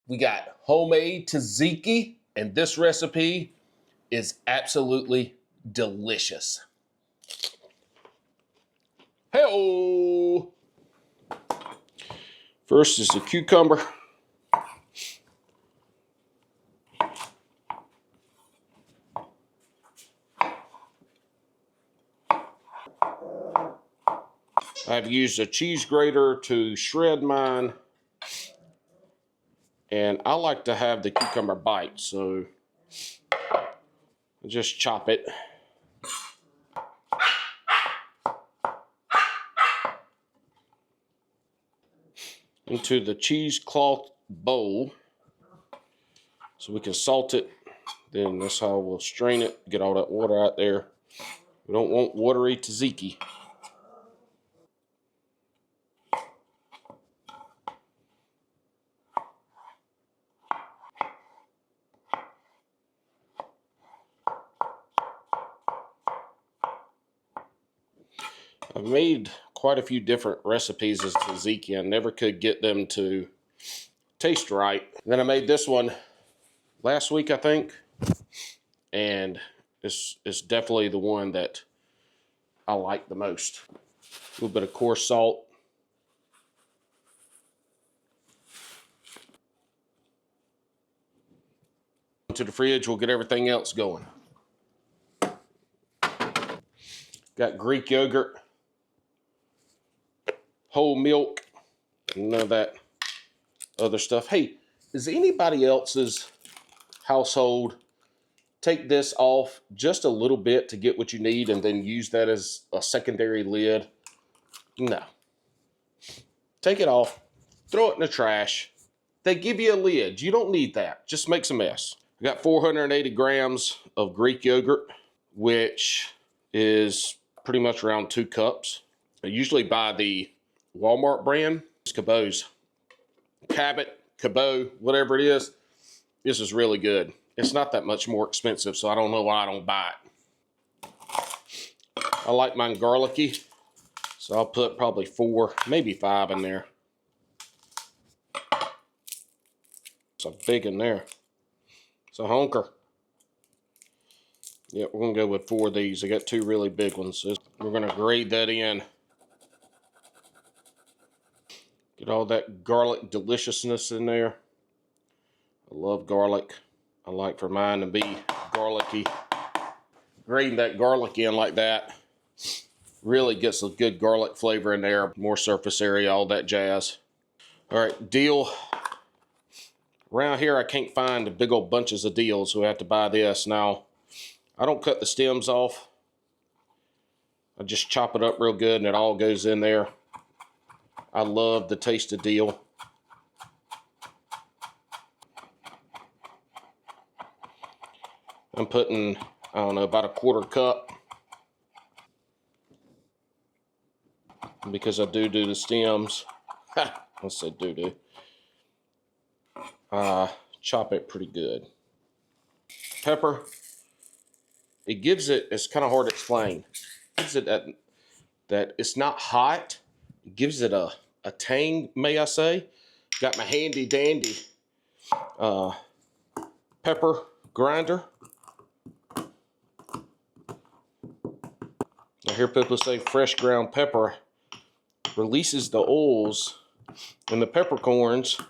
We got homemade tzatziki, and this recipe is absolutely delicious. Hey-oh! First is the cucumber. I've used a cheese grater to shred mine, and I like to have the cucumber bite, so I just chop it. Into the cheesecloth bowl so we can salt it. Then that's how we'll strain it, get all that water out there. We don't want watery tzatziki. I've made quite a few different recipes of tzatziki. I never could get them to taste right. Then I made this one last week, I think, and it's definitely the one that I like the most. A little bit of coarse salt. To the fridge, we'll get everything else going. Got Greek yogurt, whole milk, none of that other stuff. Hey, is anybody else's household take this off just a little bit to get what you need and then use that as a secondary lid? No. Take it off, throw it in the trash. They give you a lid. You don't need that. Just makes a mess. I got 480 grams of Greek yogurt, which is pretty much around 2 cups. I usually buy the Walmart brand. It's Cabot's. Cabot, Cabot, whatever it is. This is really good. It's not that much more expensive, so I don't know why I don't buy it. I like mine garlicky, so I'll put probably 4, maybe 5 in there. It's a big in there. It's a honker. Yep, we're gonna go with 4 of these. I got 2 really big ones. So we're gonna grate that in. Get all that garlic deliciousness in there. I love garlic. I like for mine to be garlicky. Grating that garlic in like that really gets a good garlic flavor in there. More surface area, all that jazz. All right, dill. Around here, I can't find the big old bunches of dill, so we have to buy this. Now, I don't cut the stems off. I just chop it up real good and it all goes in there. I love the taste of dill. I'm putting, I don't know, about a 1/4 cup. Because I do the stems. I said do. Chop it pretty good. Pepper. It gives it, it's kind of hard to explain. It gives it that it's not hot. It gives it a tang, may I say. Got my handy dandy pepper grinder. I hear people say fresh ground pepper releases the oils in the peppercorns,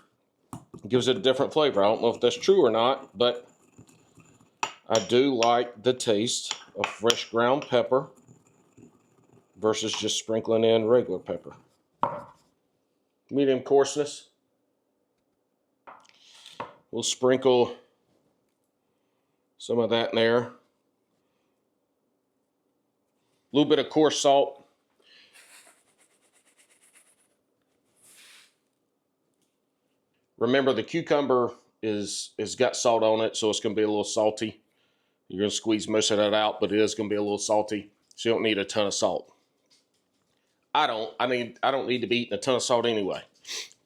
gives it a different flavor. I don't know if that's true or not, but I do like the taste of fresh ground pepper versus just sprinkling in regular pepper. Medium coarseness. We'll sprinkle some of that in there. A little bit of coarse salt. Remember, the cucumber is got salt on it, so it's going to be a little salty. You're going to squeeze most of that out, but it is going to be a little salty, so you don't need a ton of salt. I don't need to be eating a ton of salt anyway.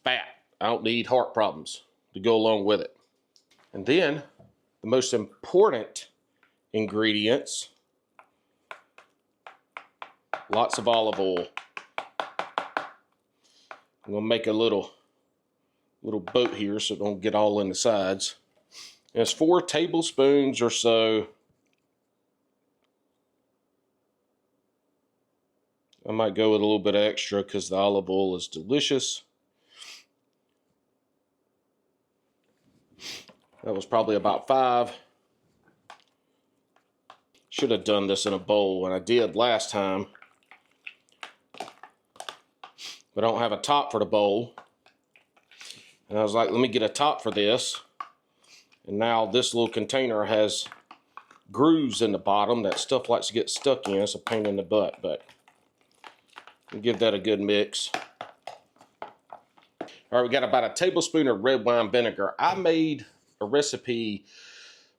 Fat. I don't need heart problems to go along with it. And then the most important ingredients, lots of olive oil. I'm going to make a little little boat here so it don't get all in the sides. And it's 4 tablespoons or so. I might go with a little bit extra because the olive oil is delicious. That was probably about 5. Should have done this in a bowl, and I did last time. But I don't have a top for the bowl. And I was like, let me get a top for this. And now this little container has grooves in the bottom that stuff likes to get stuck in. It's a pain in the butt, but we'll give that a good mix. All right, we got about a tablespoon of red wine vinegar. I made a recipe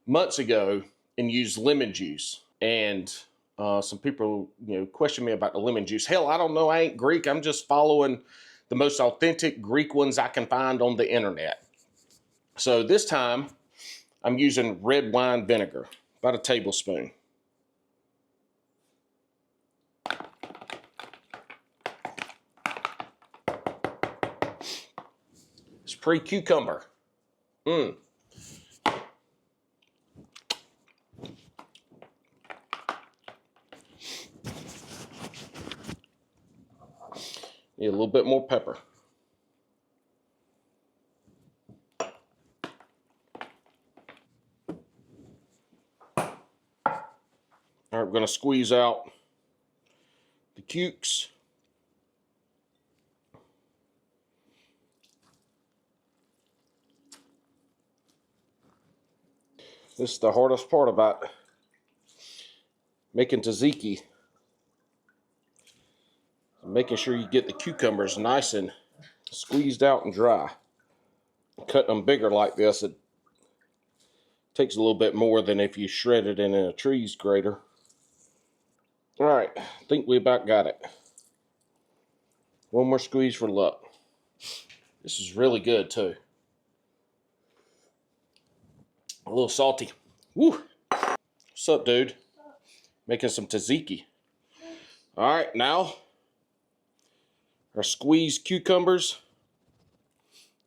months ago and used lemon juice. And some people, question me about the lemon juice. Hell, I don't know. I ain't Greek. I'm just following the most authentic Greek ones I can find on the internet. So this time, I'm using red wine vinegar, about a tablespoon. It's pre-cucumber. Yeah, a little bit more pepper. All right, we're going to squeeze out the cukes. This is the hardest part about making tzatziki. Making sure you get the cucumbers nice and squeezed out and dry. Cutting them bigger like this, it takes a little bit more than if you shred it in a cheese grater. All right, I think we about got it. One more squeeze for luck. This is really good too. A little salty. Woo! What's up, dude? Making some tzatziki. All right, now our squeezed cucumbers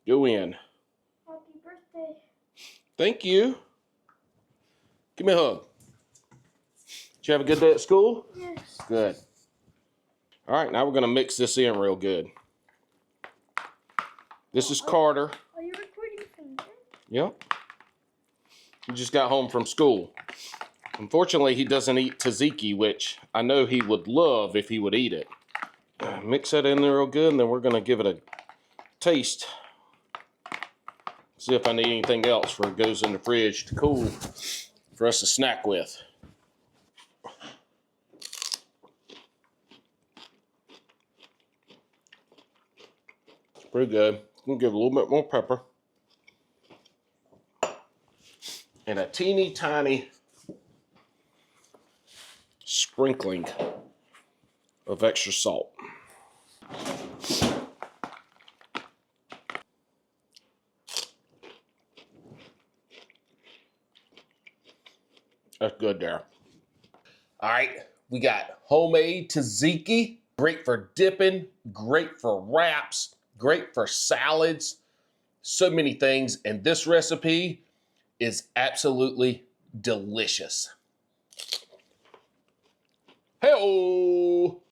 go in. Happy birthday. Thank you. Give me a hug. Did you have a good day at school? Yes. Good. All right, now we're going to mix this in real good. This is Carter. Are you recording from there? Yep. He just got home from school. Unfortunately, he doesn't eat tzatziki, which I know he would love if he would eat it. Mix that in there real good, and then we're going to give it a taste. See if I need anything else before it goes in the fridge to cool for us to snack with. It's pretty good. I'm going to give it a little bit more pepper. And a teeny tiny sprinkling of extra salt. That's good there. All right, we got homemade tzatziki. Great for dipping, great for wraps, great for salads, so many things. And this recipe is absolutely delicious. Hey-oh!